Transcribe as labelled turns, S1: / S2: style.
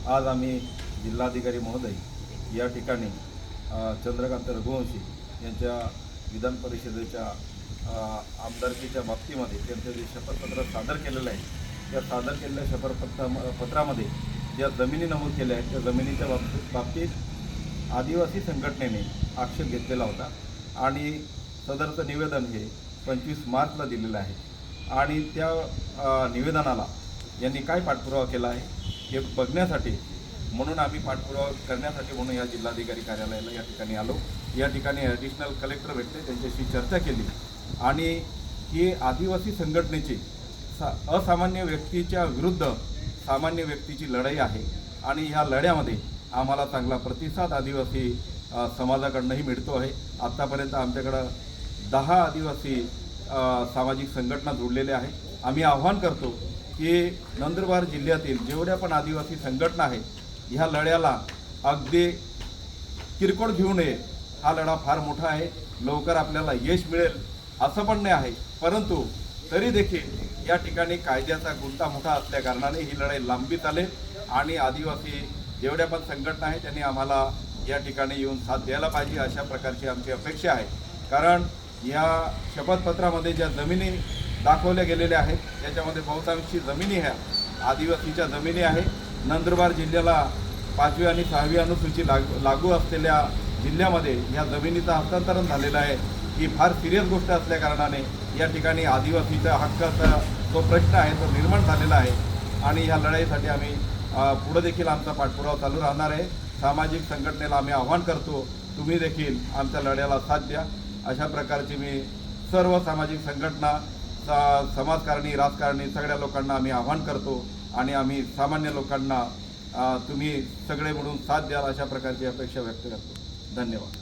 S1: आज आम्ही जिल्हाधिकारी महोदय या ठिकाणी चंद्रकांत रघुवंशी यांच्या विधान परिषदेच्या आमदारकीच्या बाबतीमध्ये त्यांचं जे शपथपत्र सादर केलेलं आहे त्या सादर केलेल्या शपथपत्रामध्ये ज्या जमिनी नमूद केल्या आहेत त्या जमिनीच्या बाबतीत आदिवासी संघटनेने आक्षेप घेतलेला होता आणि सदरचं निवेदन हे 25 मार्चला दिलेलं आहे आणि त्या निवेदनाला यांनी काय पाठपुरावा केला आहे हे बघण्यासाठी म्हणून आम्ही पाठपुरावा करण्यासाठी म्हणून या जिल्हाधिकारी कार्यालयाला या ठिकाणी आलो। या ठिकाणी ॲडिशनल कलेक्टर भेटले, त्यांच्याशी चर्चा केली आणि ही आदिवासी संघटनेची असामान्य व्यक्तीच्या विरुद्ध सामान्य व्यक्तीची लढाई आहे आणि ह्या लढ्यामध्ये आम्हाला चांगला प्रतिसाद आदिवासी समाजाकडूनही मिळतो आहे। आत्तापर्यंत आमच्याकडं 10 आदिवासी सामाजिक संघटना जोडलेल्या आहे। आम्ही आव्हान करतो की नंदुरबार जिल्ह्यातील जेवढ्या पण आदिवासी संघटना आहेत ह्या लढ्याला अगदी किरकोळ घेऊ नये। हा लढा फार मोठा आहे, लवकर आपल्याला यश मिळेल असं पण नाही आहे, परंतु तरी देखील या ठिकाणी कायद्याचा गुंता मोठा असल्या कारणाने ही लढाई लांबी चालेल आणि आदिवासी जेवढ्या पण संघटना आहेत त्यांनी आम्हाला या ठिकाणी येऊन साथ द्यायला पाहिजे अशा प्रकारची आमची अपेक्षा आहे। कारण या शपथपत्रामध्ये ज्या जमिनी दाखवल्या गेलेल्या आहेत त्याच्यामध्ये बहुतांशी जमिनी ह्या आदिवासीच्या जमिनी आहे। नंदुरबार जिल्ह्याला 5वी आणि 6वी अनुसूची लागू असलेल्या जिल्ह्यामध्ये ह्या जमिनीचं हस्तांतरण झालेलं आहे। ही फार सिरियस गोष्ट असल्या कारणाने या ठिकाणी आदिवासीच्या हक्काचा जो प्रश्न आहे तो निर्माण झालेला आहे आणि ह्या लढाईसाठी आम्ही पुढे देखील आमचा पाठपुरावा चालू राहणार आहे। सामाजिक संघटनेला आम्ही आव्हान करतो, तुम्ही देखील आमच्या लढ्याला साथ द्या। अशा प्रकारची मी सर्व सामाजिक संघटना, समाजकारणी, राजकारणी सगळ्या लोकांना आम्ही आव्हान करतो आणि आम्ही सामान्य लोकांना तुम्ही सगळे मिळून साथ द्याल अशा प्रकारची अपेक्षा व्यक्त करतो। धन्यवाद।